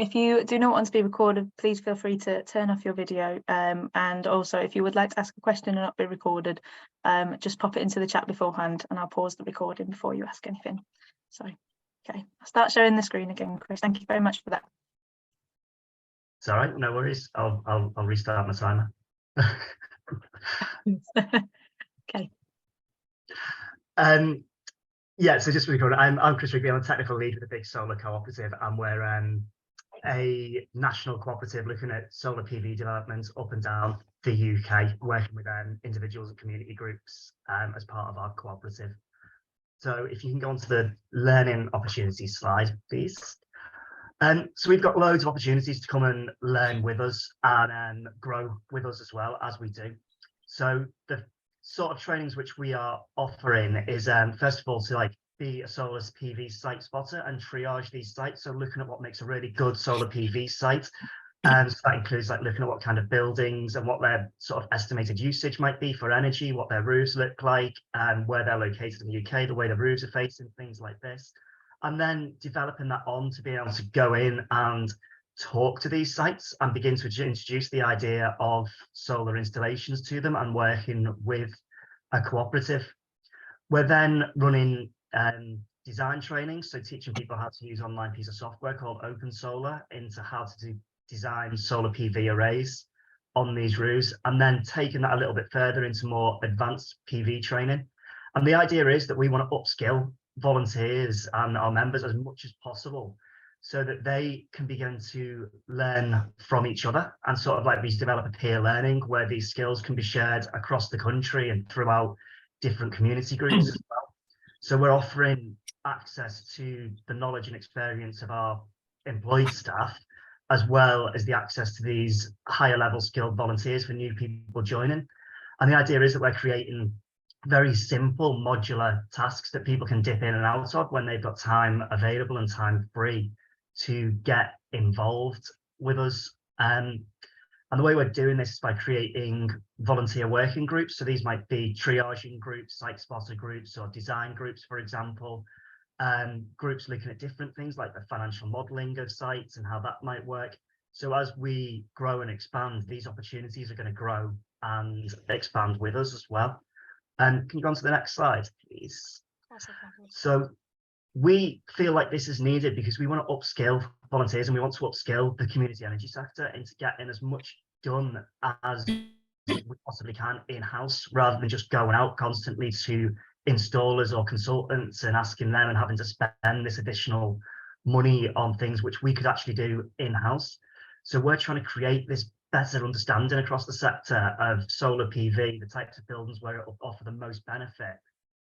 If you do not want to be recorded, please feel free to turn off your video. And also, if you would like to ask a question and not be recorded, just pop it into the chat beforehand and I'll pause the recording before you ask anything. So, okay, I'll start sharing the screen again, Chris. Thank you very much for that. It's all right, no worries. I'll restart my timer. Okay. Yeah, so just to record, I'm Chris Rigby. I'm a technical lead with the Big Solar Cooperative, and we're a national cooperative looking at solar PV developments up and down the UK, working with individuals and community groups as part of our cooperative. So if you can go on to the learning opportunities slide, please. So we've got loads of opportunities to come and learn with us and grow with us as well as we do. So the sort of trainings which we are offering is first of all to be a solar PV site spotter and triage these sites. So looking at what makes a really good solar PV site. So that includes looking at what kind of buildings and what their sort of estimated usage might be for energy, what their roofs look like, and where they're located in the UK, the way the roofs are facing, things like this. And then developing that on to be able to go in and talk to these sites and begin to introduce the idea of solar installations to them and working with a cooperative. We're then running design training, so teaching people how to use an online piece of software called Open Solar into how to design solar PV arrays on these roofs, and then taking that a little bit further into more advanced PV training. And the idea is that we want to upskill volunteers and our members as much as possible so that they can begin to learn from each other and sort of we develop a peer learning where these skills can be shared across the country and throughout different community groups as well. So we're offering access to the knowledge and experience of our employed staff, as well as the access to these higher level skilled volunteers for new people joining. And the idea is that we're creating very simple modular tasks that people can dip in and out of when they've got time available and time free to get involved with us. And the way we're doing this is by creating volunteer working groups. So these might be triaging groups, site spotter groups, or design groups, for example. Groups looking at different things like the financial modelling of sites and how that might work. So as we grow and expand, these opportunities are going to grow and expand with us as well. And can you go on to the next slide, please? So we feel like this is needed because we want to upskill volunteers and we want to upskill the community energy sector into getting as much done as we possibly can in-house, rather than just going out constantly to installers or consultants and asking them and having to spend this additional money on things which we could actually do in-house. So we're trying to create this better understanding across the sector of solar PV, the types of buildings where it will offer the most benefit.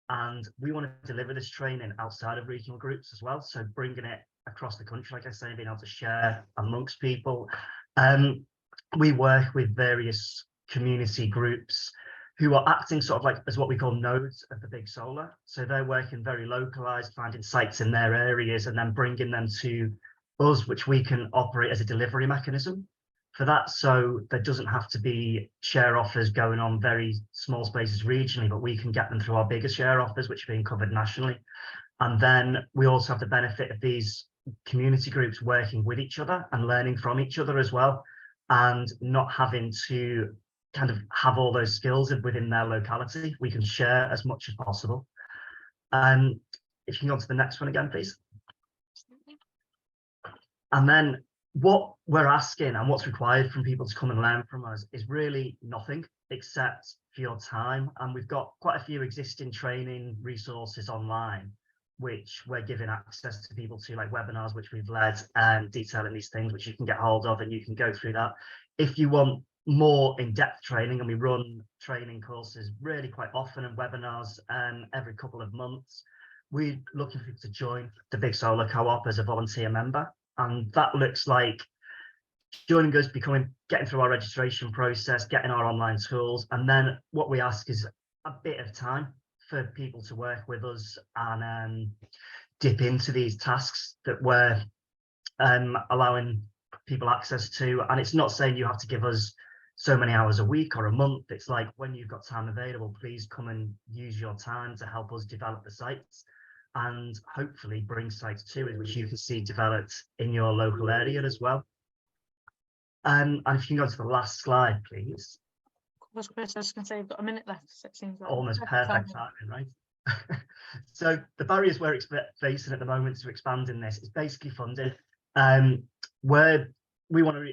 And we want to deliver this training outside of regional groups as well. So bringing it across the country, like I say, being able to share amongst people. We work with various community groups who are acting sort of as what we call nodes of the Big Solar. So they're working very localized, finding sites in their areas and then bringing them to us, which we can operate as a delivery mechanism for that. So there doesn't have to be share offers going on very small spaces regionally, but we can get them through our bigger share offers, which are being covered nationally. And then we also have the benefit of these community groups working with each other and learning from each other as well, and not having to kind of have all those skills within their locality. We can share as much as possible. If you can go on to the next one again, please. And then what we're asking and what's required from people to come and learn from us is really nothing except for your time. And we've got quite a few existing training resources online, which we're giving access to people to, like webinars, which we've led and detailing these things, which you can get hold of and you can go through that. If you want more in-depth training, and we run training courses really quite often and webinars every couple of months, we're looking for people to join the Big Solar Co-op as a volunteer member. And that looks like joining us, getting through our registration process, getting our online tools. And then what we ask is a bit of time for people to work with us and dip into these tasks that we're allowing people access to. And it's not saying you have to give us so many hours a week or a month. It's like, when you've got time available, please come and use your time to help us develop the sites. and hopefully bring sites to it, which you can see developed in your local area as well. And if you can go to the last slide, please. Was Chris, I was going to say, we've got a minute left, so it seems like Almost perfect timing, right? So the barriers we're facing at the moment to expanding this is basically funding. Where we want to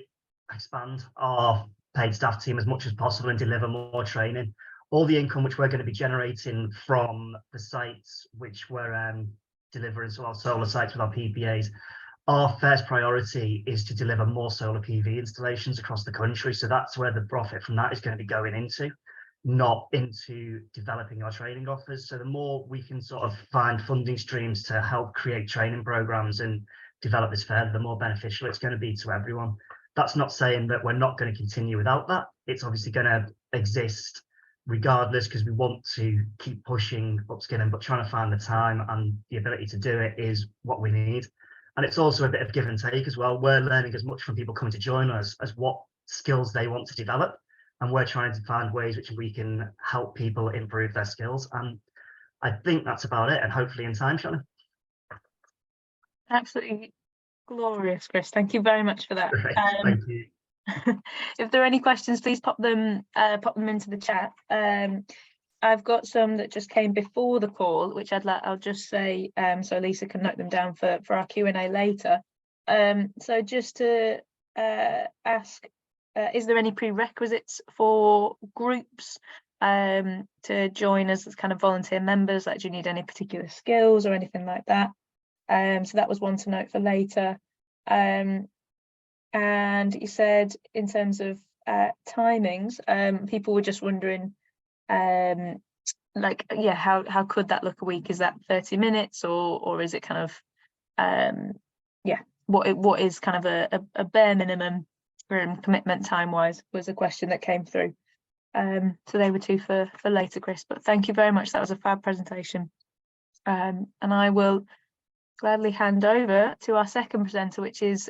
expand our paid staff team as much as possible and deliver more training. All the income which we're going to be generating from the sites which we're delivering, so our solar sites with our PPAs, our first priority is to deliver more solar PV installations across the country. So that's where the profit from that is going to be going into, not into developing our training offers. So the more we can sort of find funding streams to help create training programs and develop this further, the more beneficial it's going to be to everyone. That's not saying that we're not going to continue without that. It's obviously going to exist regardless, because we want to keep pushing upskilling, but trying to find the time and the ability to do it is what we need. And it's also a bit of give and take as well. We're learning as much from people coming to join us as what skills they want to develop. And we're trying to find ways which we can help people improve their skills. And I think that's about it. And hopefully in time, Shannon. Absolutely glorious, Chris. Thank you very much for that. Thank you. If there are any questions, please pop them into the chat. I've got some that just came before the call, which I'll just say so Lisa can note them down for our Q&A later. So just to ask, is there any prerequisites for groups to join us as kind of volunteer members? Like, do you need any particular skills or anything like that? So that was one to note for later. And you said in terms of timings, people were just wondering, like, yeah, how could that look a week? Is that 30 minutes or is it kind of, yeah, what is kind of a bare minimum commitment time wise was a question that came through. So they were two for later, Chris, but thank you very much. That was a fab presentation. And I will gladly hand over to our second presenter, which is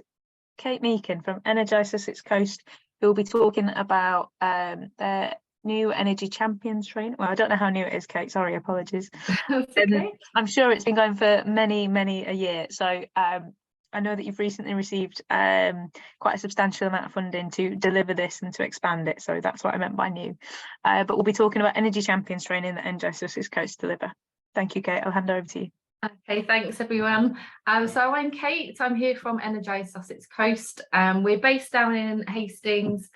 Kate Meakin from Energise Sussex Coast, who will be talking about their new Energy Champions training. Well, I don't know how new it is, Kate, sorry, apologies. Okay. I'm sure it's been going for many a year. So I know that you've recently received quite a substantial amount of funding to deliver this and to expand it. So that's what I meant by new. But we'll be talking about Energy Champions training that Energise Sussex Coast deliver. Thank you, Kate. I'll hand over to you. Okay, thanks everyone. So I'm Kate. I'm here from Energise Sussex Coast. We're based down in Hastings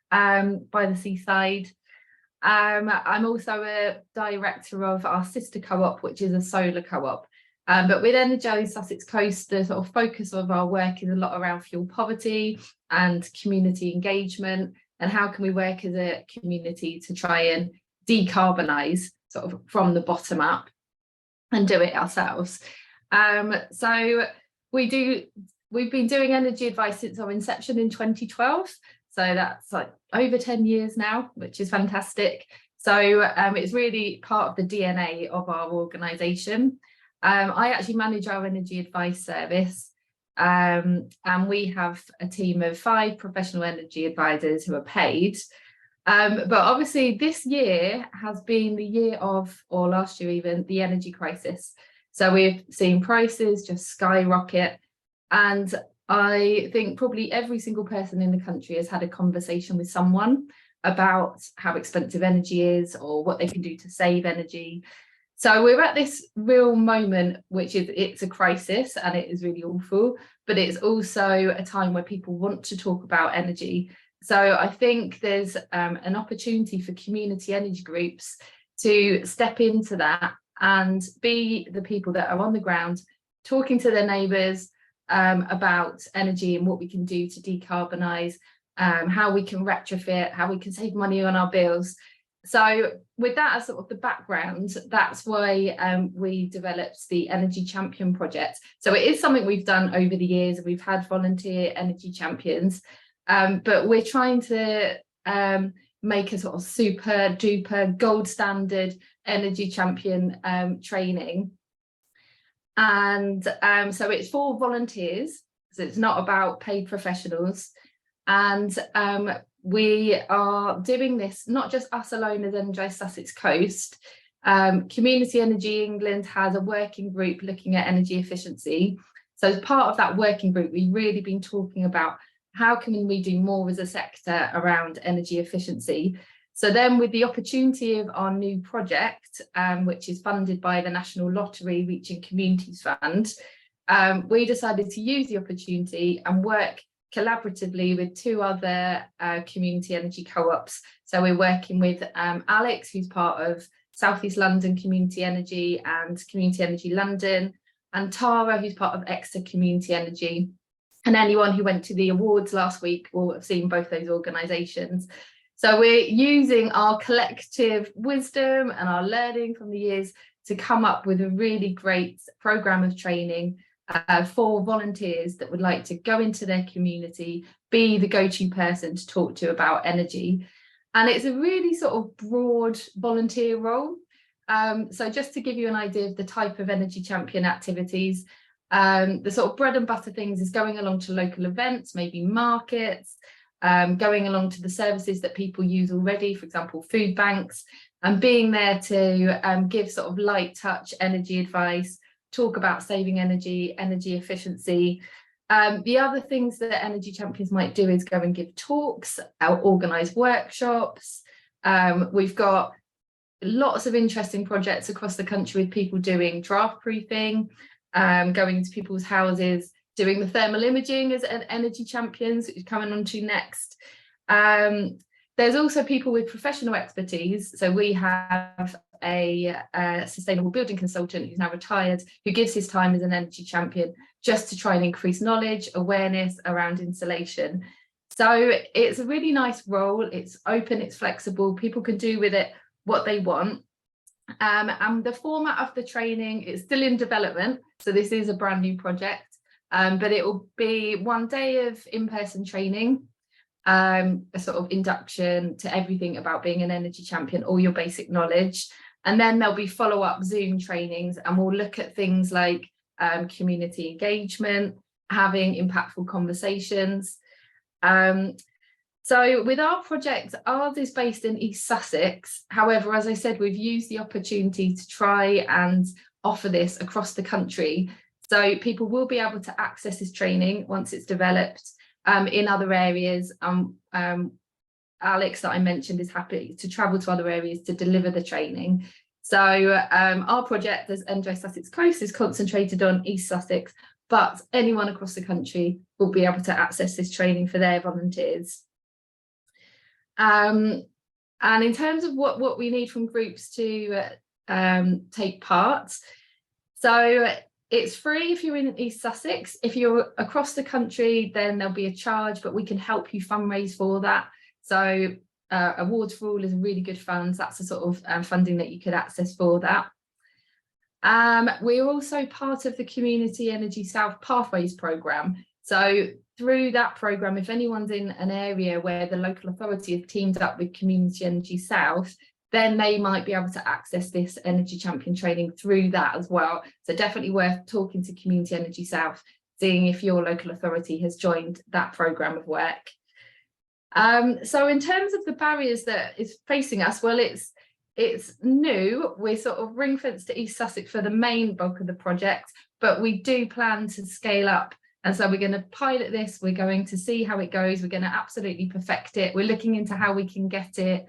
by the seaside. I'm also a director of our sister co-op, which is a solar co-op. But with Energise Sussex Coast, the sort of focus of our work is a lot around fuel poverty and community engagement, and how can we work as a community to try and decarbonise sort of from the bottom up and do it ourselves. So we've been doing energy advice since our inception in 2012. So that's like over 10 years now, which is fantastic. So it's really part of the DNA of our organisation. I actually manage our energy advice service, and we have a team of 5 professional energy advisors who are paid. But obviously this year has been the year of, or last year even, the energy crisis. So we've seen prices just skyrocket. And I think probably every single person in the country has had a conversation with someone about how expensive energy is or what they can do to save energy. So we're at this real moment, which is, it's a crisis and it is really awful, but it's also a time where people want to talk about energy. So I think there's an opportunity for community energy groups to step into that and be the people that are on the ground talking to their neighbours about energy and what we can do to decarbonise, how we can retrofit, how we can save money on our bills. So with that as sort of the background, that's why we developed the Energy Champion project. So it is something we've done over the years, and we've had volunteer energy champions. But we're trying to make a sort of super duper gold standard energy champion training. And so it's for volunteers, so it's not about paid professionals. And we are doing this, not just us alone as Energise Sussex Coast, Community Energy England has a working group looking at energy efficiency. So as part of that working group, we've really been talking about how can we do more as a sector around energy efficiency. So then with the opportunity of our new project, which is funded by the National Lottery Reaching Communities Fund, we decided to use the opportunity and work collaboratively with 2 other community energy co-ops. So we're working with Alex, who's part of South East London Community Energy and Community Energy London, and Tara, who's part of Exeter Community Energy. And anyone who went to the awards last week will have seen both those organisations. So we're using our collective wisdom and our learning from the years to come up with a really great programme of training for volunteers that would like to go into their community, be the go-to person to talk to about energy. And it's a really sort of broad volunteer role. So just to give you an idea of the type of energy champion activities, the sort of bread and butter things is going along to local events, maybe markets, going along to the services that people use already, for example, food banks, and being there to give sort of light touch energy advice, talk about saving energy, energy efficiency. The other things that energy champions might do is go and give talks, organise workshops. We've got lots of interesting projects across the country with people doing draft proofing, going into people's houses, doing the thermal imaging as energy champions, which is coming on to next. There's also people with professional expertise. So we have a sustainable building consultant who's now retired, who gives his time as an energy champion just to try and increase knowledge, awareness around insulation. So it's a really nice role. It's open, it's flexible. People can do with it what they want. And the format of the training is still in development. So this is a brand new project, but it will be 1 day of in-person training, a sort of induction to everything about being an energy champion, all your basic knowledge. And then there'll be follow-up Zoom trainings, and we'll look at things like community engagement, having impactful conversations. So with our project, ours is based in East Sussex. However, as I said, we've used the opportunity to try and offer this across the country. So people will be able to access this training once it's developed in other areas. Alex, that I mentioned, is happy to travel to other areas to deliver the training. So our project as Energise Sussex Coast is concentrated on East Sussex, but anyone across the country will be able to access this training for their volunteers. And in terms of what we need from groups to take part, so it's free if you're in East Sussex. If you're across the country, then there'll be a charge, but we can help you fundraise for that. So Awards for All is a really good fund. That's the sort of funding that you could access for that. We're also part of the Community Energy South Pathways programme. So through that programme, if anyone's in an area where the local authority have teamed up with Community Energy South, then they might be able to access this energy champion training through that as well. So definitely worth talking to Community Energy South, seeing if your local authority has joined that programme of work. So in terms of the barriers that is facing us, well, it's new. We're sort of ring-fenced to East Sussex for the main bulk of the project, but we do plan to scale up. And so we're going to pilot this. We're going to see how it goes. We're going to absolutely perfect it. We're looking into how we can get it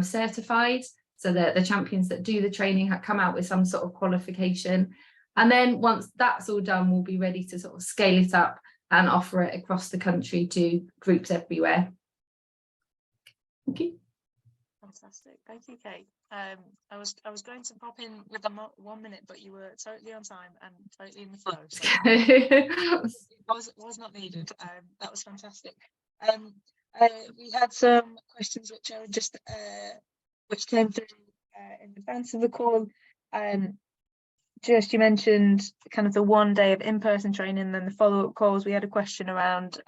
certified, so that the champions that do the training come out with some sort of qualification. And then once that's all done, we'll be ready to sort of scale it up and offer it across the country to groups everywhere. Thank you. Fantastic. Thank you, Kate. I was going to pop in with a 1 minute, but you were totally on time and totally in the flow. So it was not needed. That was fantastic. We had some questions which are just which came through in advance of the call. Just you mentioned kind of the 1 day of in-person training, and then the follow-up calls. We had a question around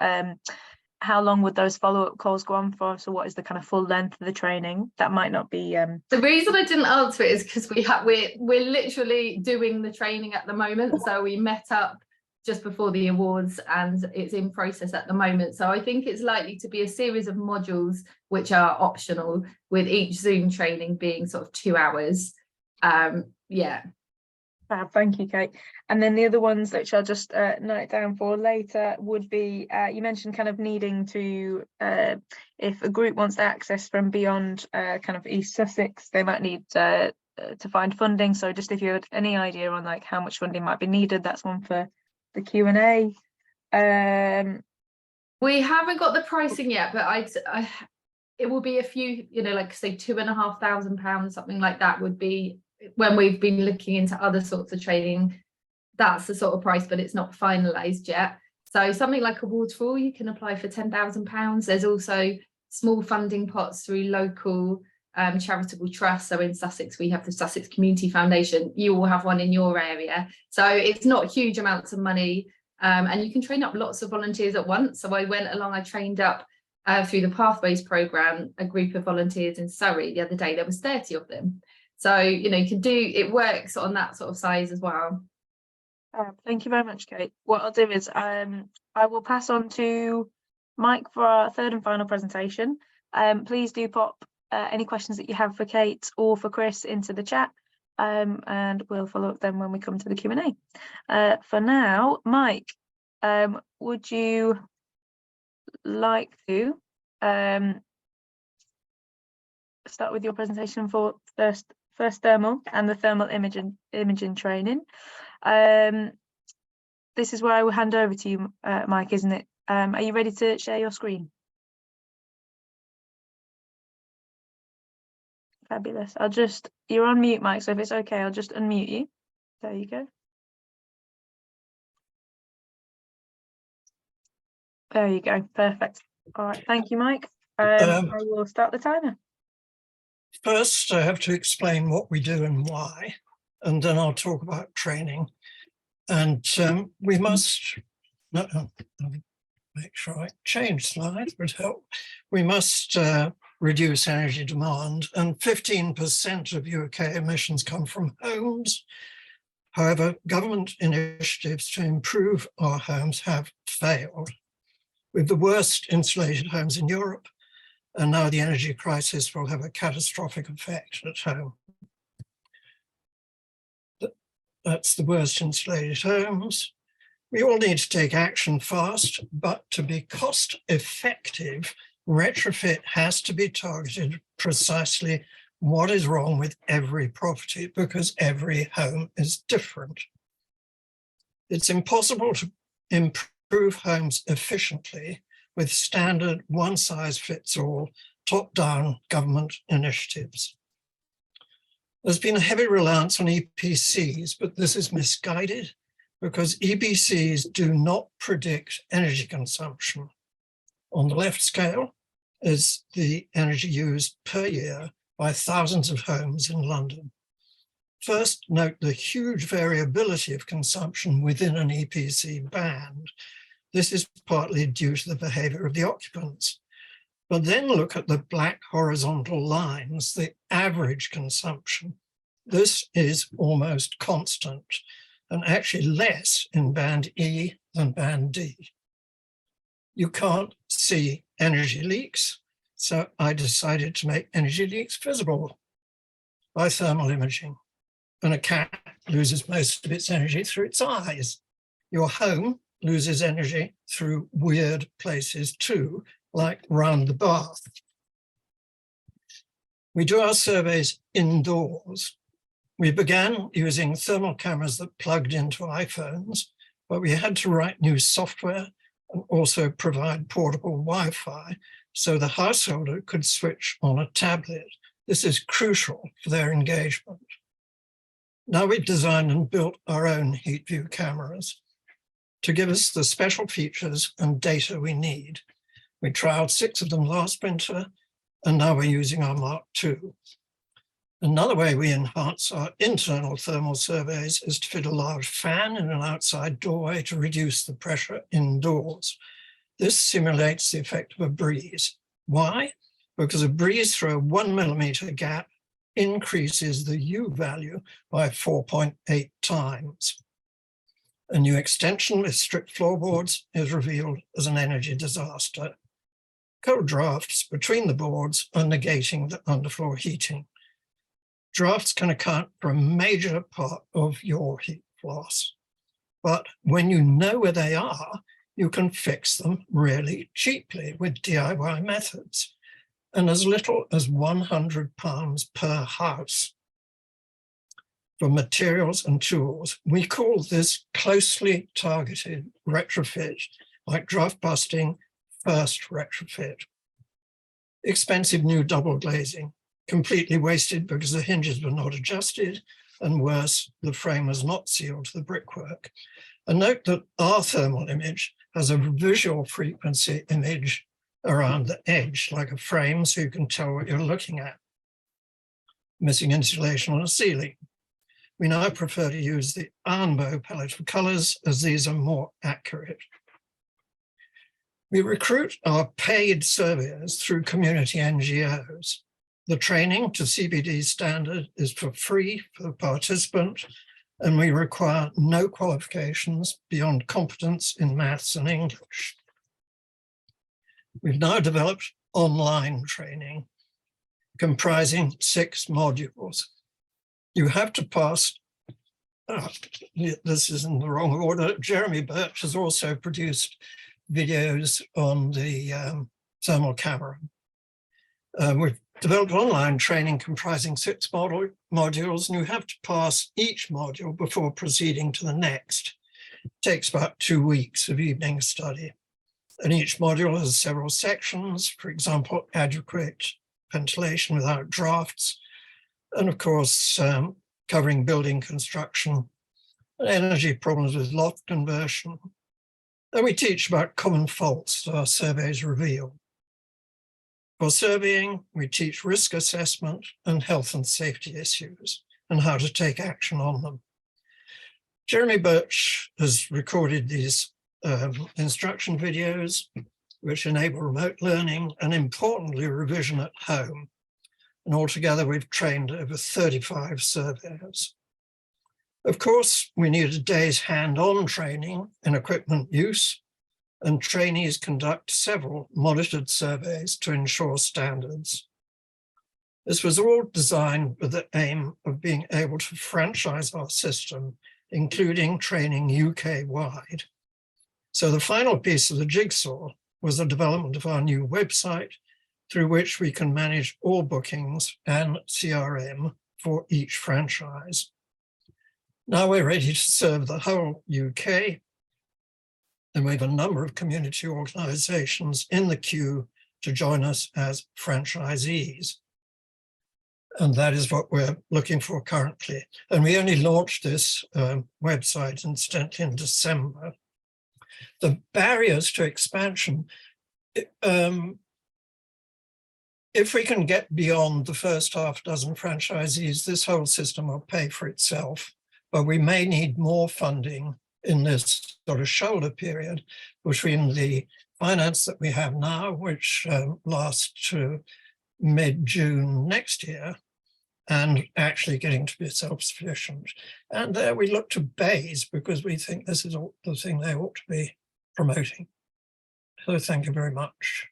how long would those follow-up calls go on for? So what is the kind of full length of the training? That might not be the reason I didn't answer it is because we're literally doing the training at the moment. So we met up just before the awards and it's in process at the moment. So I think it's likely to be a series of modules which are optional, with each Zoom training being sort of 2 hours. Yeah. Thank you, Kate. And then the other ones which I'll just note down for later would be, you mentioned kind of needing to, if a group wants to access from beyond kind of East Sussex, they might need to find funding. So just if you had any idea on like how much funding might be needed, that's one for the Q&A. We haven't got the pricing yet, but it will be a few, you know, like say £2,500, something like that would be, when we've been looking into other sorts of training, that's the sort of price, but it's not finalised yet. So something like a waterfall, you can apply for £10,000. There's also small funding pots through local charitable trusts. So in Sussex, we have the Sussex Community Foundation. You will have one in your area. So it's not huge amounts of money. And you can train up lots of volunteers at once. So I went along, I trained up through the Pathways programme, a group of volunteers in Surrey the other day. There was 30 of them. So, you know, you can do, it works on that sort of size as well. Thank you very much, Kate. What I'll do is I will pass on to Mike for our third and final presentation. Please do pop any questions that you have for Kate or for Chris into the chat, and we'll follow up then when we come to the Q&A. For now, Mike, would you like to start with your presentation for first thermal and the thermal imaging training? This is where I will hand over to you, Mike, isn't it? Are you ready to share your screen? Fabulous. You're on mute, Mike, so if it's okay, I'll just unmute you. There you go. There you go. Perfect. All right. Thank you, Mike. I will start the timer. First, I have to explain what we do and why, and then I'll talk about training. And we must, make sure I change slides would help. We must reduce energy demand, and 15% of UK emissions come from homes. However, government initiatives to improve our homes have failed. With the worst insulated homes in Europe, and now the energy crisis will have a catastrophic effect at home. That's the worst insulated homes. We all need to take action fast, but to be cost effective, retrofit has to be targeted precisely what is wrong with every property, because every home is different. It's impossible to improve homes efficiently with standard one-size-fits-all top-down government initiatives. There's been a heavy reliance on EPCs, but this is misguided because EPCs do not predict energy consumption. On the left scale is the energy used per year by thousands of homes in London. First, note the huge variability of consumption within an EPC band. This is partly due to the behavior of the occupants. But then look at the black horizontal lines, the average consumption. This is almost constant, and actually less in band E than band D. You can't see energy leaks, so I decided to make energy leaks visible by thermal imaging. And a cat loses most of its energy through its eyes. Your home loses energy through weird places too, like round the bath. We do our surveys indoors. We began using thermal cameras that plugged into iPhones, but we had to write new software and also provide portable Wi-Fi so the householder could switch on a tablet. This is crucial for their engagement. Now we've designed and built our own heat view cameras to give us the special features and data we need. We trialed 6 of them last winter, and now we're using our Mark II. Another way we enhance our internal thermal surveys is to fit a large fan in an outside doorway to reduce the pressure indoors. This simulates the effect of a breeze. Why? Because a breeze through a 1 millimeter gap increases the U value by 4.8 times. A new extension with stripped floorboards is revealed as an energy disaster. Cold drafts between the boards are negating the underfloor heating. Drafts can account for a major part of your heat loss, but when you know where they are, you can fix them really cheaply with DIY methods, and as little as £100 per house. For materials and tools, we call this closely targeted retrofit, like draft busting, first retrofit. Expensive new double glazing, completely wasted because the hinges were not adjusted, and worse, the frame was not sealed to the brickwork. And note that our thermal image has a visual frequency image around the edge, like a frame, so you can tell what you're looking at. Missing insulation on a ceiling. We now prefer to use the Ironbow palette of colors, as these are more accurate. We recruit our paid surveyors through community NGOs. The training to CBD standard is for free for the participant, and we require no qualifications beyond competence in maths and English. We've now developed online training comprising 6 modules. You have to pass, this is in the wrong order, Jeremy Birch has also produced videos on the thermal camera. We've developed online training comprising 6 modules, and you have to pass each module before proceeding to the next. It takes about 2 weeks of evening study. And each module has several sections, for example, adequate ventilation without drafts, and of course, covering building construction, energy problems with loft conversion. And we teach about common faults that our surveys reveal. For surveying, we teach risk assessment and health and safety issues and how to take action on them. Jeremy Birch has recorded these instruction videos, which enable remote learning and, importantly, revision at home. And altogether, we've trained over 35 surveyors. Of course, we need a day's hand-on training in equipment use, and trainees conduct several monitored surveys to ensure standards. This was all designed with the aim of being able to franchise our system, including training UK-wide. So the final piece of the jigsaw was the development of our new website, through which we can manage all bookings and CRM for each franchise. Now we're ready to serve the whole UK, and we have a number of community organisations in the queue to join us as franchisees. And that is what we're looking for currently. And we only launched this website, incidentally, in December. The barriers to expansion, if we can get beyond the first half dozen franchisees, this whole system will pay for itself. But we may need more funding in this sort of shoulder period between the finance that we have now, which lasts to mid-June next year, and actually getting to be self-sufficient. And there we look to BAYS because we think this is the thing they ought to be promoting. So thank you very much.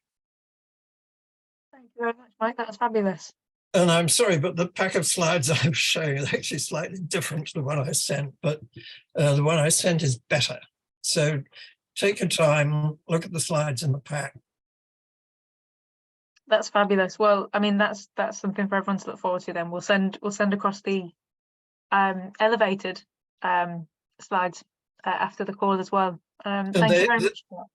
Thank you very much, Mike. That was fabulous. And I'm sorry, but the pack of slides I'm showing is actually slightly different to the one I sent, but the one I sent is better. So take your time, look at the slides in the pack. That's fabulous. Well, I mean, that's something for everyone to look forward to. Then we'll send across the elevated slides after the call as well. Thank you very much for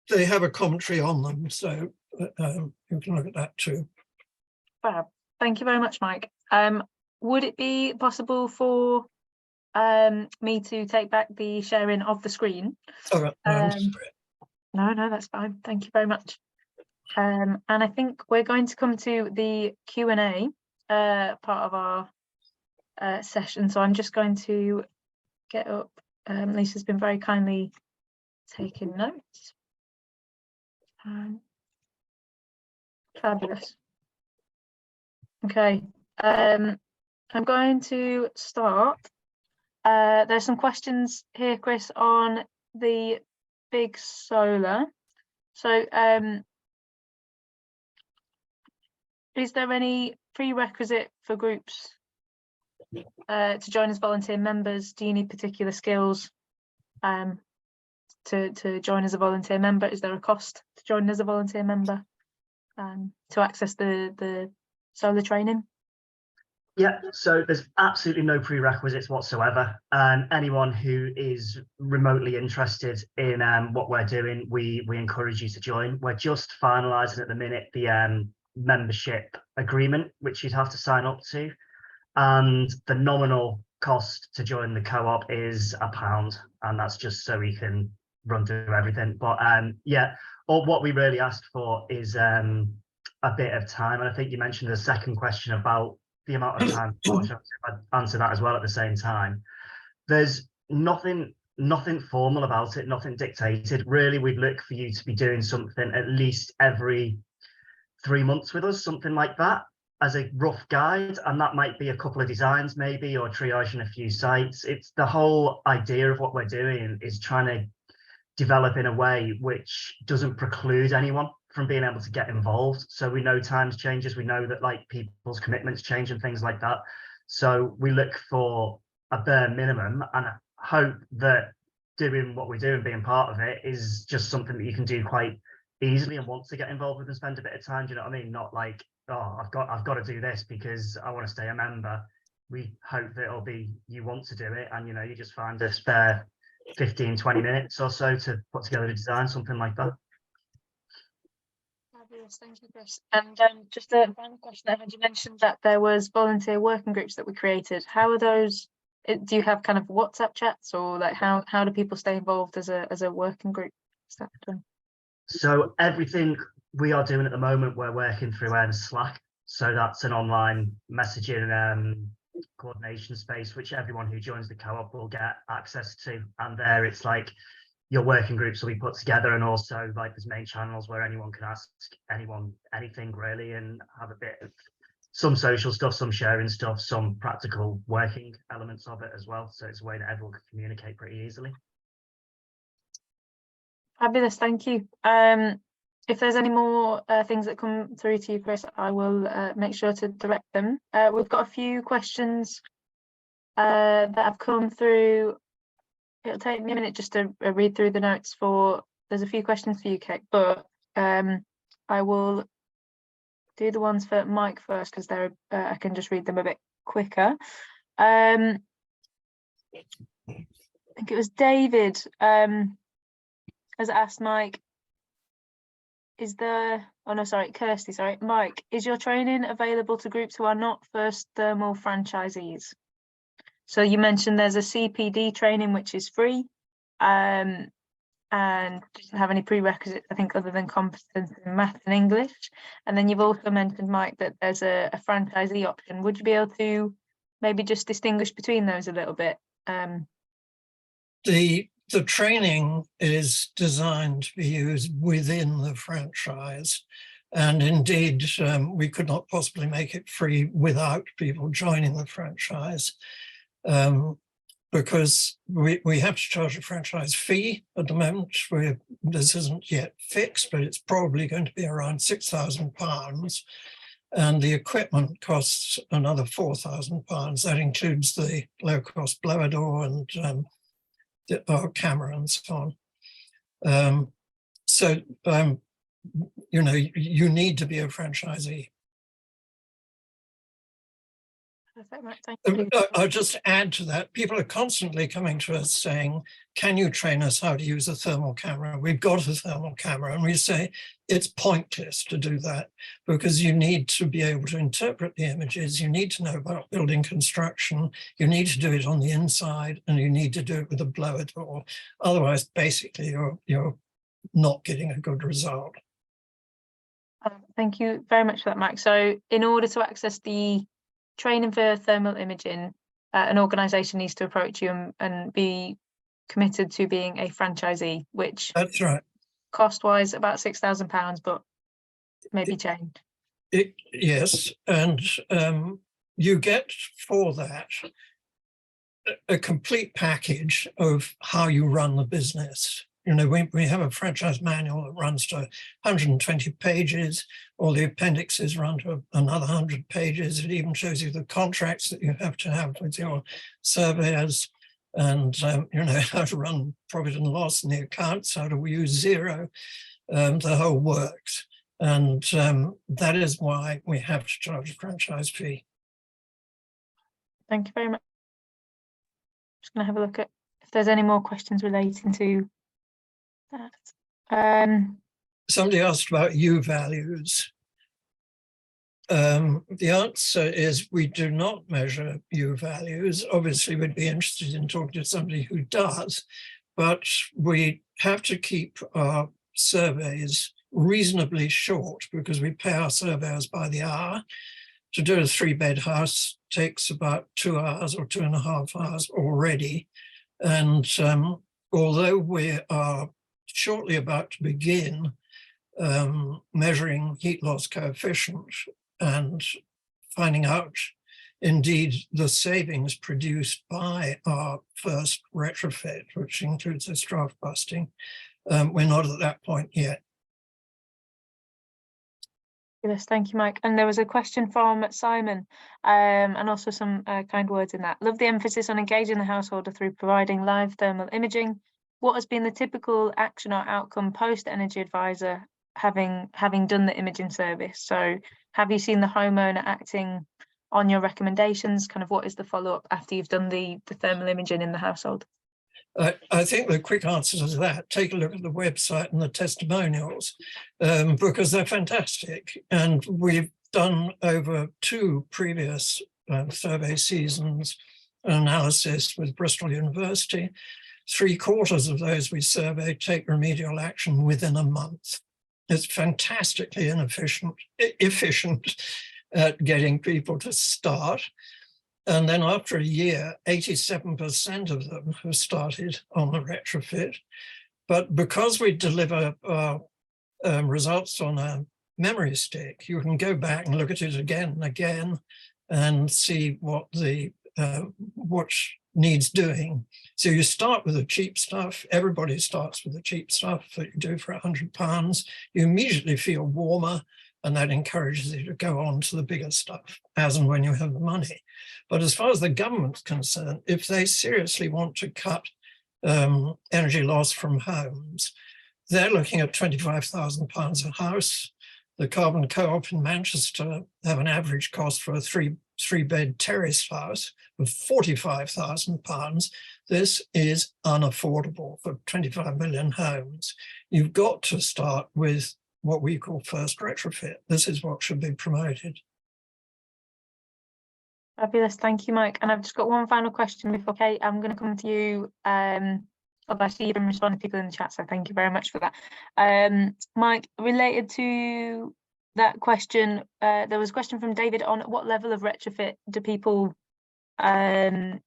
that. They have a commentary on them, so you can look at that too. Fab. Thank you very much, Mike. Would it be possible for me to take back the sharing of the screen? All right. No, that's fine. Thank you very much. And I think we're going to come to the Q&A part of our session. So I'm just going to get up. Lisa's been very kindly taking notes. Fabulous. Okay, I'm going to start. There's some questions here, Chris, on the big solar. So is there any prerequisite for groups to join as volunteer members? Do you need particular skills to join as a volunteer member? Is there a cost to join as a volunteer member to access the solar training? Yeah, so there's absolutely no prerequisites whatsoever. Anyone who is remotely interested in what we're doing, we encourage you to join. We're just finalising at the minute the membership agreement, which you'd have to sign up to, and the nominal cost to join the co-op is £1, and that's just so we can run through everything. But yeah, all what we really asked for is a bit of time, and I think you mentioned the second question about the amount of time. I'd answer that as well at the same time. There's nothing formal about it, nothing dictated. Really, we'd look for you to be doing something at least every 3 months with us, something like that, as a rough guide, and that might be a couple of designs maybe, or triaging a few sites. It's the whole idea of what we're doing is trying to develop in a way which doesn't preclude anyone from being able to get involved. So we know times changes, we know that like people's commitments change and things like that. So we look for a bare minimum and hope that doing what we do and being part of it is just something that you can do quite easily and want to get involved with and spend a bit of time. Do you know what I mean? Not like, oh, I've got to do this because I want to stay a member. We hope that it'll be you want to do it, and you know, you just find a spare 15-20 minutes or so to put together a design, something like that. Fabulous, thank you, Chris. And just a final question, I heard you mentioned that there was volunteer working groups that were created. How are those? Do you have kind of WhatsApp chats, or like how do people stay involved as a working group? Is that done? So everything we are doing at the moment, we're working through Slack. So that's an online messaging coordination space, which everyone who joins the co-op will get access to. And there it's like your working groups will be put together, and also like there's main channels where anyone can ask anyone anything really, and have a bit of some social stuff, some sharing stuff, some practical working elements of it as well. So it's a way that everyone can communicate pretty easily. Fabulous, thank you. If there's any more things that come through to you, Chris, I will make sure to direct them. We've got a few questions that have come through. It'll take me a minute just to read through the notes there's a few questions for you, Kate, but I will do the ones for Mike first because they're I can just read them a bit quicker. I think it was David has asked Mike, Kirsty, sorry. Mike, is your training available to groups who are not First Thermal franchisees? So you mentioned there's a CPD training which is free and doesn't have any prerequisites, I think, other than competence in math and English. And then you've also mentioned, Mike, that there's a franchisee option. Would you be able to maybe just distinguish between those a little bit? The training is designed to be used within the franchise. And indeed, we could not possibly make it free without people joining the franchise. Because we have to charge a franchise fee at the moment. This isn't yet fixed, but it's probably going to be around £6,000. And the equipment costs another £4,000. That includes the low-cost blower door and our camera and so on. You know, you need to be a franchisee. I'll just add to that. People are constantly coming to us saying, can you train us how to use a thermal camera? We've got a thermal camera. And we say it's pointless to do that because you need to be able to interpret the images. You need to know about building construction. You need to do it on the inside, and you need to do it with a blower door. Otherwise, basically, you're not getting a good result. Thank you very much for that, Mike. So in order to access the training for thermal imaging, an organisation needs to approach you and be committed to being a franchisee, which that's right. Cost-wise, about £6,000, but maybe change. Yes, and you get for that a complete package of how you run the business. you know, we have a franchise manual that runs to 120 pages. All the appendixes run to another 100 pages. It even shows you the contracts that you have to have with your surveyors, and you know, how to run profit and loss in the accounts, how to use zero, the whole works. And that is why we have to charge a franchise fee. Thank you very much. Just going to have a look at if there's any more questions relating to that. Somebody asked about U values. The answer is we do not measure U values. Obviously, we'd be interested in talking to somebody who does, but we have to keep our surveys reasonably short because we pay our surveyors by the hour. To do a 3-bed house takes about 2 hours or 2.5 hours already. And although we are shortly about to begin measuring heat loss coefficient and finding out indeed the savings produced by our first retrofit, which includes this draft busting, we're not at that point yet. Yes, thank you, Mike. And there was a question from Simon, and also some kind words in that. Love the emphasis on engaging the householder through providing live thermal imaging. What has been the typical action or outcome post Energy Advisor having done the imaging service? So have you seen the homeowner acting on your recommendations? Kind of what is the follow-up after you've done the thermal imaging in the household? I think the quick answer to that, take a look at the website and the testimonials, because they're fantastic. And we've done over 2 previous survey seasons analysis with Bristol University. 3/4 of those we surveyed take remedial action within a month. It's fantastically efficient at getting people to start. And then after a year, 87% of them have started on the retrofit. But because we deliver results on a memory stick, you can go back and look at it again and again and see what needs doing. So you start with the cheap stuff. Everybody starts with the cheap stuff that you do for £100. You immediately feel warmer, and that encourages you to go on to the bigger stuff as and when you have the money. But as far as the government's concerned, if they seriously want to cut energy loss from homes, they're looking at £25,000 a house. The Carbon Co-op in Manchester have an average cost for a three-bed terraced house of £45,000. This is unaffordable for 25 million homes. You've got to start with what we call first retrofit. This is what should be promoted. Fabulous, thank you, Mike. And I've just got one final question before Kate. I'm going to come to you. Obviously, you've been responding to people in the chat, so thank you very much for that. Mike, related to that question, there was a question from David on what level of retrofit do people, kind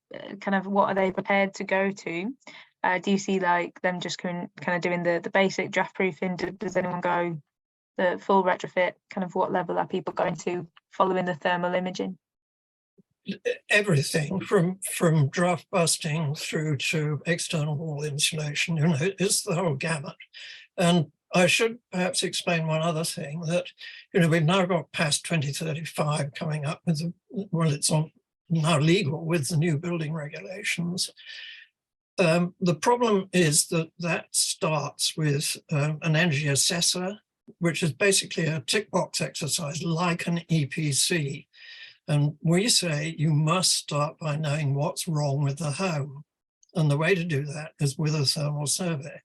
of what are they prepared to go to? Do you see like them just kind of doing the basic draft proofing? Does anyone go the full retrofit? Kind of what level are people going to following the thermal imaging? Everything from draft busting through to external wall insulation, you know, it's the whole gamut. And I should perhaps explain one other thing, that, you know, we've now got past 2035 coming up with, well, it's now legal with the new building regulations. The problem is that starts with an energy assessor, which is basically a tick box exercise like an EPC. And we say you must start by knowing what's wrong with the home. And the way to do that is with a thermal survey.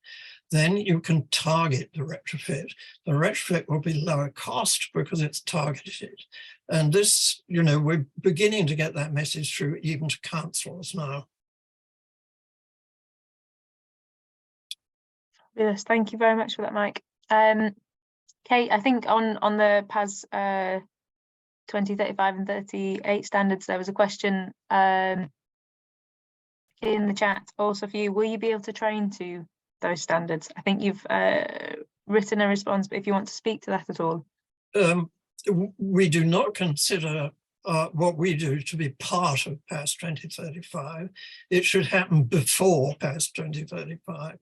Then you can target the retrofit. The retrofit will be lower cost because it's targeted. And this, you know, we're beginning to get that message through even to councils now. Yes, thank you very much for that, Mike. Kate, I think on the PAS 2035 and 38 standards, there was a question in the chat also for you. Will you be able to train to those standards? I think you've written a response, but if you want to speak to that at all. We do not consider what we do to be part of PAS 2035. It should happen before PAS 2035.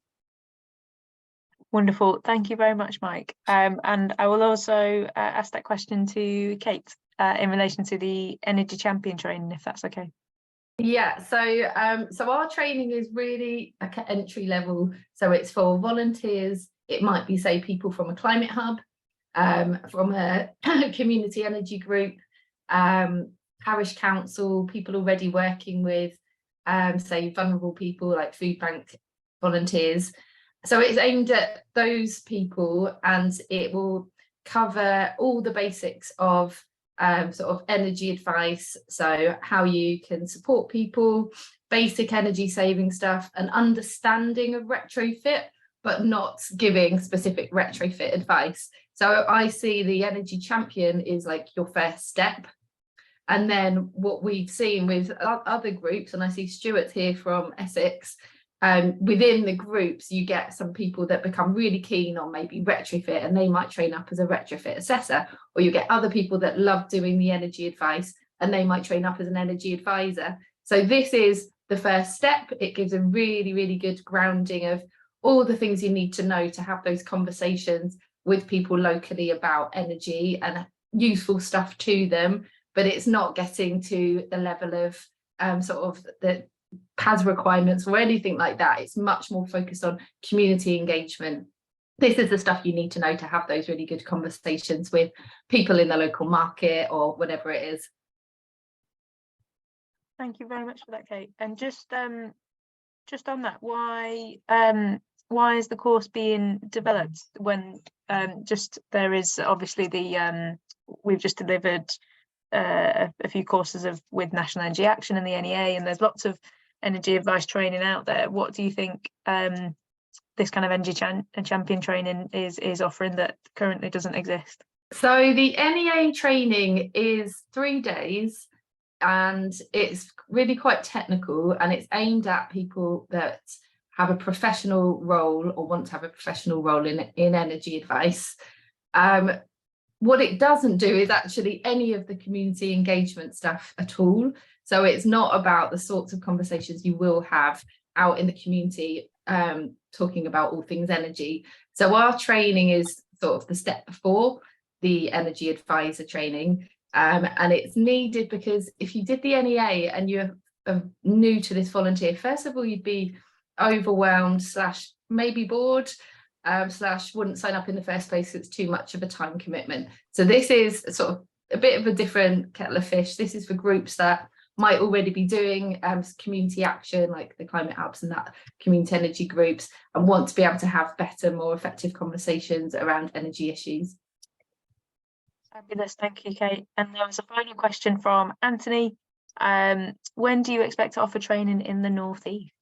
Wonderful. Thank you very much, Mike. And I will also ask that question to Kate in relation to the Energy Champion training, if that's okay. Yeah, so our training is really like at entry level. So it's for volunteers. It might be, say, people from a climate hub, from a community energy group, parish council, people already working with, say, vulnerable people like food bank volunteers. So it's aimed at those people, and it will cover all the basics of sort of energy advice, so how you can support people, basic energy saving stuff, an understanding of retrofit, but not giving specific retrofit advice. So I see the Energy Champion is like your first step. And then what we've seen with other groups, and I see Stuart here from Essex, within the groups, you get some people that become really keen on maybe retrofit, and they might train up as a retrofit assessor, or you get other people that love doing the energy advice, and they might train up as an energy advisor. So this is the first step. It gives a really, really good grounding of all the things you need to know to have those conversations with people locally about energy, and useful stuff to them, but it's not getting to the level of sort of the PAS requirements or anything like that. It's much more focused on community engagement. This is the stuff you need to know to have those really good conversations with people in the local market or whatever it is. Thank you very much for that, Kate. And just on that, why is the course being developed when there is obviously the we've just delivered a few courses with National Energy Action and the NEA, and there's lots of energy advice training out there. What do you think this kind of energy champion training is offering that currently doesn't exist? So the NEA training is 3 days, and it's really quite technical, and it's aimed at people that have a professional role or want to have a professional role in energy advice. What it doesn't do is actually any of the community engagement stuff at all. So it's not about the sorts of conversations you will have out in the community talking about all things energy. So our training is sort of the step before the energy advisor training. And it's needed because if you did the NEA and you're new to this volunteer, first of all, you'd be overwhelmed / maybe bored. / wouldn't sign up in the first place. It's too much of a time commitment. So this is sort of a bit of a different kettle of fish. This is for groups that might already be doing community action, like the climate hubs and that community energy groups, and want to be able to have better, more effective conversations around energy issues. Fabulous, thank you, Kate. And there was a final question from Anthony. When do you expect to offer training in the North East?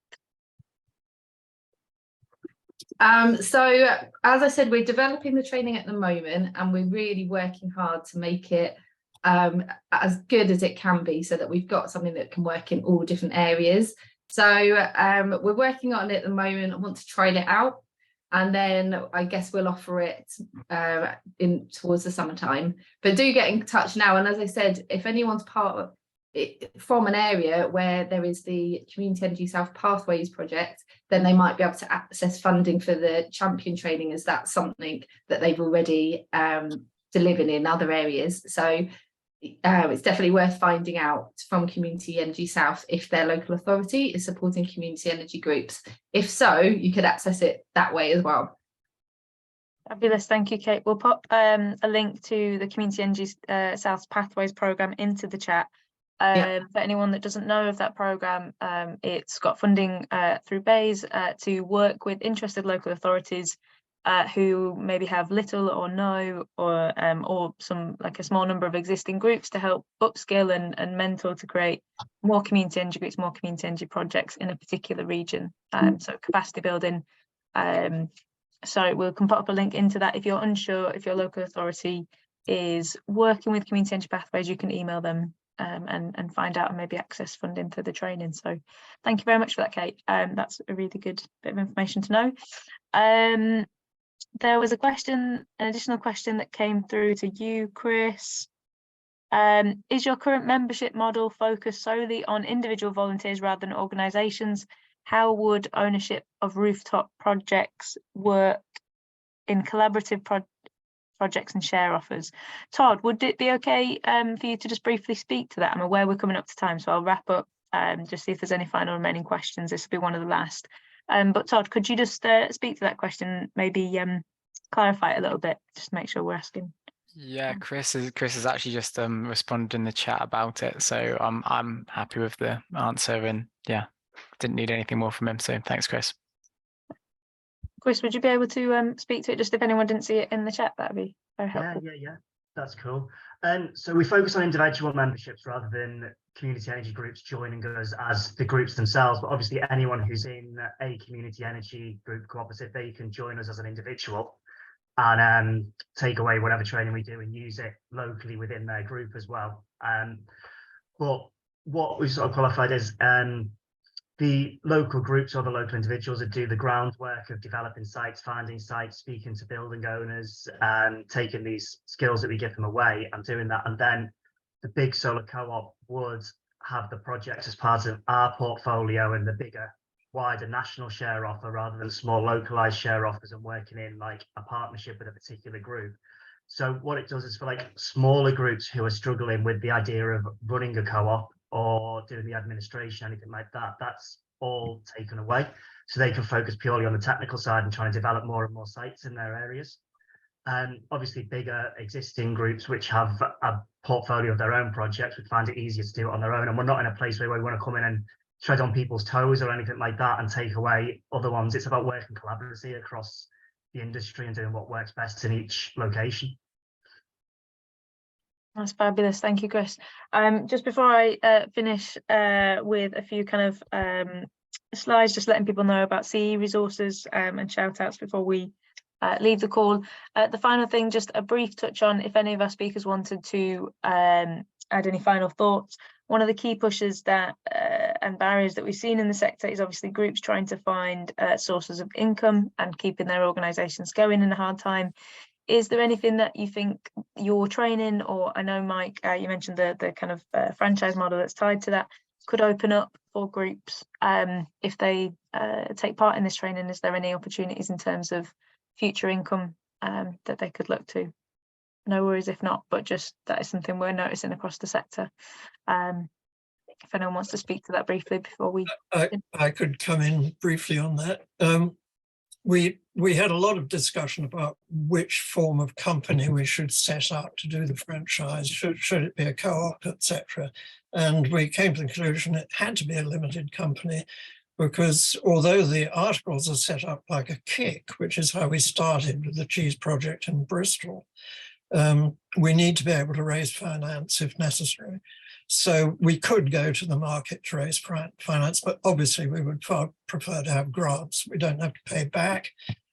So as I said, we're developing the training at the moment, and we're really working hard to make it as good as it can be, so that we've got something that can work in all different areas. So we're working on it at the moment. I want to trial it out, and then I guess we'll offer it towards the summertime. But do get in touch now, and as I said, if anyone's part of it from an area where there is the Community Energy South Pathways project, then they might be able to access funding for the champion training, as that's something that they've already delivered in other areas. So it's definitely worth finding out from Community Energy South if their local authority is supporting community energy groups. If so, you could access it that way as well. Fabulous, thank you, Kate. We'll pop a link to the Community Energy South Pathways programme into the chat. For anyone that doesn't know of that programme, it's got funding through BEIS to work with interested local authorities who maybe have little or no or some, like a small number of existing groups, to help upskill and mentor to create more community energy groups, more community energy projects in a particular region. So capacity building. So we can put up a link into that. If you're unsure if your local authority is working with Community Energy Pathways, you can email them and find out and maybe access funding for the training. So thank you very much for that, Kate. That's a really good bit of information to know. There was an additional question that came through to you, Chris. Is your current membership model focused solely on individual volunteers rather than organisations? How would ownership of rooftop projects work in collaborative projects and share offers. Todd, would it be okay for you to just briefly speak to that? I'm aware we're coming up to time, so I'll wrap up, just see if there's any final remaining questions. This will be one of the last. But Todd, could you just speak to that question, maybe clarify it a little bit, just to make sure we're asking? Yeah, Chris has actually just responded in the chat about it, so I'm happy with the answer, and yeah, didn't need anything more from him. So thanks, Chris. Chris, would you be able to speak to it, just if anyone didn't see it in the chat? That'd be very helpful. Yeah, that's cool. So we focus on individual memberships rather than community energy groups joining us as the groups themselves. But obviously, anyone who's in a community energy group cooperative, they can join us as an individual and take away whatever training we do and use it locally within their group as well. But what we've sort of qualified is the local groups or the local individuals that do the groundwork of developing sites, finding sites, speaking to building owners, taking these skills that we give them away and doing that. And then the big solar co-op would have the projects as part of our portfolio and the bigger, wider national share offer rather than small localized share offers and working in like a partnership with a particular group. So what it does is for like smaller groups who are struggling with the idea of running a co-op or doing the administration, anything like that, that's all taken away. So they can focus purely on the technical side and try and develop more and more sites in their areas. And obviously bigger existing groups which have a portfolio of their own projects would find it easier to do it on their own. And we're not in a place where we want to come in and tread on people's toes or anything like that and take away other ones. It's about working collaboratively across the industry and doing what works best in each location. That's fabulous. Thank you, Chris. Just before I finish with a few kind of slides, just letting people know about CE resources and shout outs before we leave the call. The final thing, just a brief touch on if any of our speakers wanted to add any final thoughts. One of the key pushes that and barriers that we've seen in the sector is obviously groups trying to find sources of income and keeping their organisations going in a hard time. Is there anything that you think your training, or I know Mike, you mentioned the kind of franchise model that's tied to that, could open up for groups if they take part in this training? Is there any opportunities in terms of future income that they could look to? No worries if not, but just that is something we're noticing across the sector. If anyone wants to speak to that briefly before we... I could come in briefly on that. We had a lot of discussion about which form of company we should set up to do the franchise. Should it be a co-op, etc. And we came to the conclusion it had to be a limited company, because although the articles are set up like a kick, which is how we started with the cheese project in Bristol, we need to be able to raise finance if necessary. So we could go to the market to raise finance, but obviously we would far prefer to have grants. We don't have to pay back.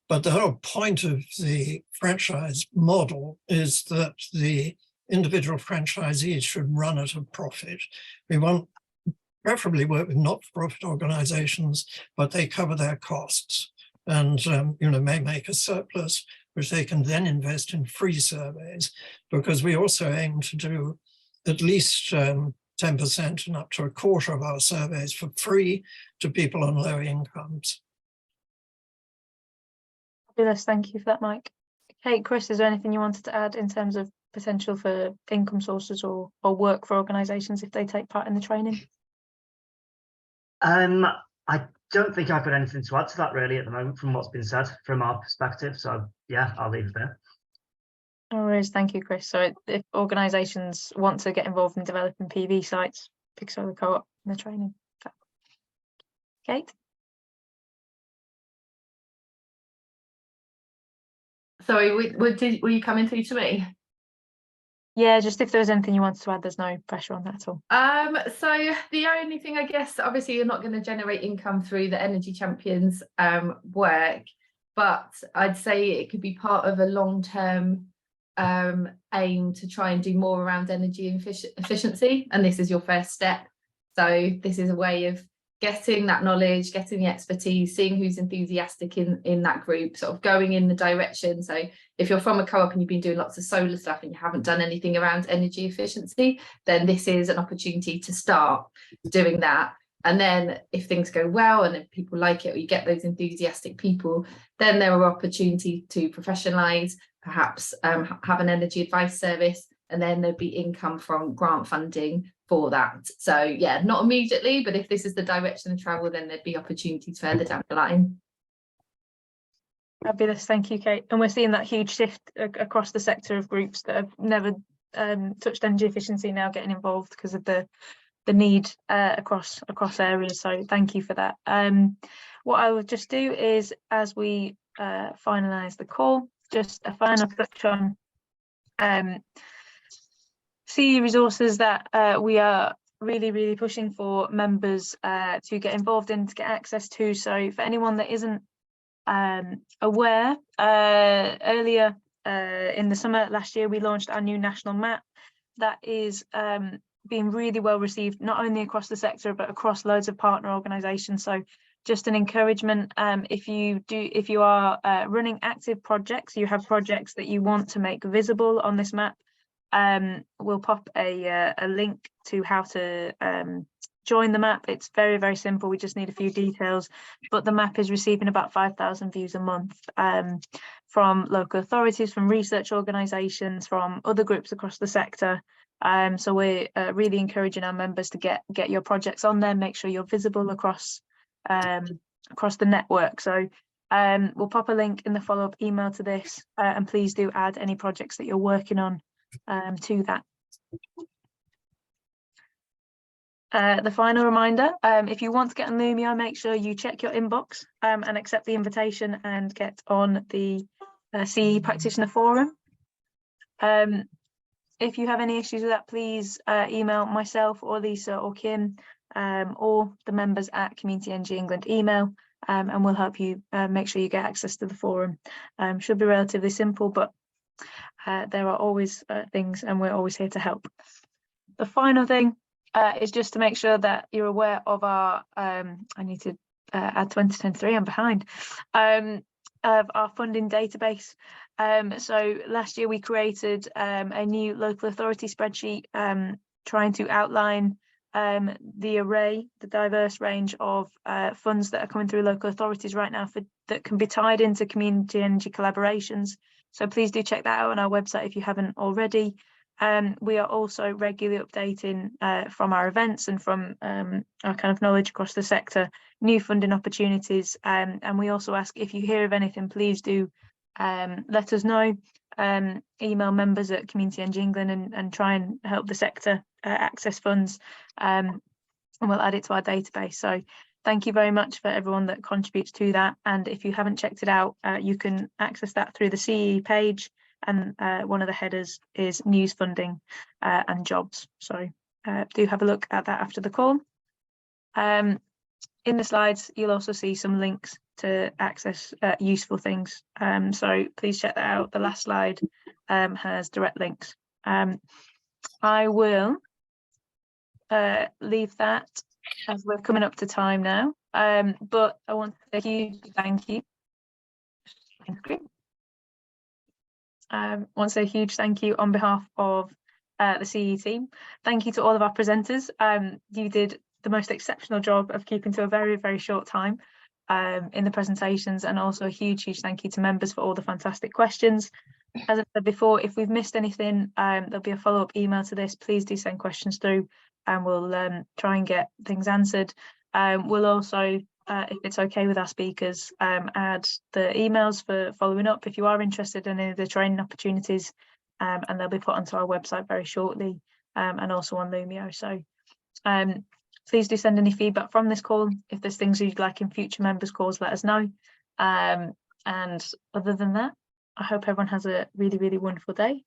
But the whole point of the franchise model is that the individual franchisees should run at a profit. We want preferably work with not-for-profit organizations, but they cover their costs and may make a surplus, which they can then invest in free surveys, because we also aim to do at least 10% and up to a quarter of our surveys for free to people on low incomes. Fabulous, thank you for that, Mike. Okay, Chris, is there anything you wanted to add in terms of potential for income sources or work for organisations if they take part in the training? I don't think I've got anything to add to that really at the moment from what's been said from our perspective. So yeah, I'll leave it there. No worries, thank you, Chris. So if organisations want to get involved in developing PV sites, Big Solar Co-op in the training. Kate? Sorry, were you coming through to me? Yeah, just if there was anything you wanted to add, there's no pressure on that at all. So the only thing, I guess, obviously you're not going to generate income through the Energy Champions work, but I'd say it could be part of a long-term aim to try and do more around energy efficiency, and this is your first step. So this is a way of getting that knowledge, getting the expertise, seeing who's enthusiastic in that group, sort of going in the direction. So if you're from a co-op and you've been doing lots of solar stuff and you haven't done anything around energy efficiency, then this is an opportunity to start doing that. And then if things go well and if people like it, or you get those enthusiastic people, then there are opportunities to professionalise, perhaps have an energy advice service, and then there'd be income from grant funding for that. So yeah, not immediately, but if this is the direction of travel, then there'd be opportunities further down the line. Fabulous, thank you, Kate. And we're seeing that huge shift across the sector of groups that have never touched energy efficiency now getting involved because of the need across areas. So thank you for that. What I will just do is, as we finalise the call, just a final touch on CEE resources that we are really pushing for members to get involved in, to get access to. So for anyone that isn't aware, earlier in the summer last year we launched our new national map that is being really well received, not only across the sector but across loads of partner organisations. So just an encouragement, if you are running active projects, you have projects that you want to make visible on this map, we'll pop a link to how to join the map. It's very simple. We just need a few details, but the map is receiving about 5,000 views a month from local authorities, from research organisations, from other groups across the sector. So we're really encouraging our members to get your projects on there, make sure you're visible across the network. So we'll pop a link in the follow-up email to this, and please do add any projects that you're working on to that. The final reminder, if you want to get on Lumio, make sure you check your inbox and accept the invitation and get on the CEE Practitioner Forum. If you have any issues with that, please email myself or Lisa or Kim or the members at Community Energy England email, and we'll help you make sure you get access to the forum. Should be relatively simple, but there are always things, and we're always here to help. The final thing is just to make sure that you're aware of our, I need to add 2023, I'm behind, of our funding database. So last year we created a new local authority spreadsheet trying to outline the diverse range of funds that are coming through local authorities right now that can be tied into community energy collaborations. So please do check that out on our website if you haven't already. We are also regularly updating from our events and from our kind of knowledge across the sector, new funding opportunities. And we also ask, if you hear of anything, please do let us know. Email members at Community Energy England and try and help the sector access funds, and we'll add it to our database. So thank you very much for everyone that contributes to that. And if you haven't checked it out, you can access that through the CEE page, and one of the headers is news, funding and jobs. So do have a look at that after the call. In the slides, you'll also see some links to access useful things. So please check that out. The last slide has direct links. I will leave that as we're coming up to time now. But I want to say a huge thank you. I want to say a huge thank you on behalf of the CEE team. Thank you to all of our presenters. You did the most exceptional job of keeping to a very short time in the presentations, and also a huge thank you to members for all the fantastic questions. As I said before, if we've missed anything, there'll be a follow-up email to this. Please do send questions through and we'll try and get things answered. We'll also, if it's okay with our speakers, add the emails for following up if you are interested in any of the training opportunities, and they'll be put onto our website very shortly, and also on Lumio. So please do send any feedback from this call. If there's things you'd like in future members' calls, let us know. And other than that, I hope everyone has a really wonderful day.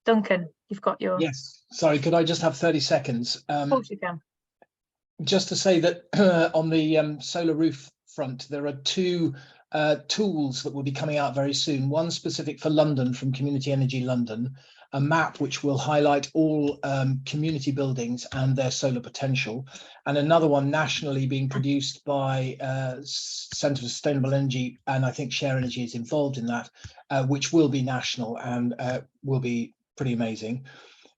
Duncan, you've got your... Yes, sorry, could I just have 30 seconds? Of course you can. Just to say that on the solar roof front, there are two tools that will be coming out very soon. One specific for London from Community Energy London, a map which will highlight all community buildings and their solar potential, and another one nationally being produced by Centre for Sustainable Energy, and I think Share Energy is involved in that, which will be national and will be pretty amazing.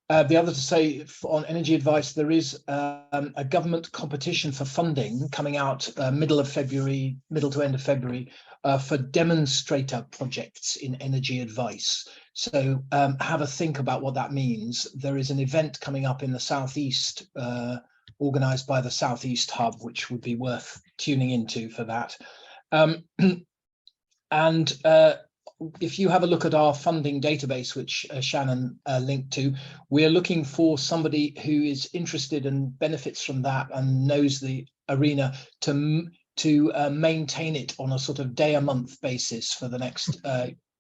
The other to say on energy advice, there is a government competition for funding coming out middle to end of February for demonstrator projects in energy advice. So have a think about what that means. There is an event coming up in the Southeast, organised by the Southeast Hub, which would be worth tuning into for that. And if you have a look at our funding database, which Shannon linked to, we're looking for somebody who is interested and benefits from that and knows the arena to maintain it on a sort of day a month basis for the next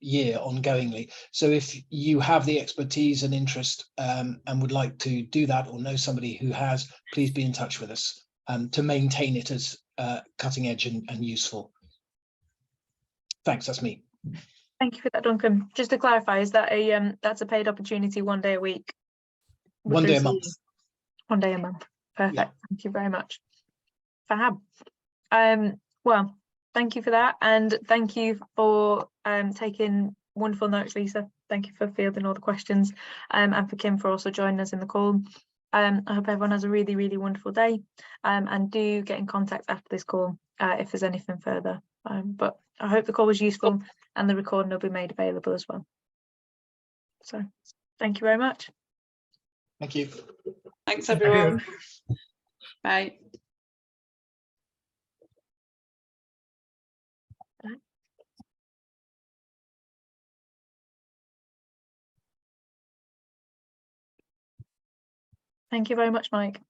year ongoingly. So if you have the expertise and interest and would like to do that, or know somebody who has, please be in touch with us to maintain it as cutting edge and useful. Thanks, that's me. Thank you for that, Duncan. Just to clarify, is that a that's a paid opportunity 1 day a week? 1 day a month. 1 day a month. Perfect. Yeah. Thank you very much. Fab. Well, thank you for that, and thank you for taking wonderful notes, Lisa. Thank you for fielding all the questions, and for Kim for also joining us in the call. I hope everyone has a really, really wonderful day, and do get in contact after this call if there's anything further. But I hope the call was useful, and the recording will be made available as well. So thank you very much. Thank you. Thanks, everyone. Bye. Thank you very much, Mike.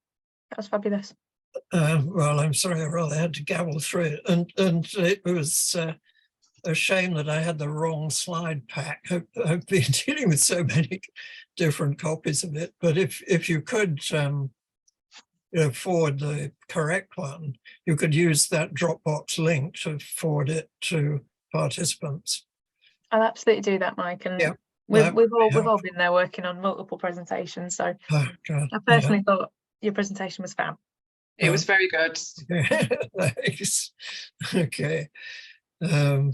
That was fabulous. Well, I'm sorry, I rather had to gavel through it, and it was a shame that I had the wrong slide pack. I've been dealing with so many different copies of it, but if you could forward the correct one, you could use that Dropbox link to forward it to participants. I'll absolutely do that, Mike. And yeah, we've all been there working on multiple presentations. So I personally thought your presentation was fab. It was very good. Thanks. Okay. Hello,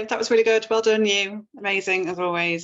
that was really good. Well done, you. Amazing as always.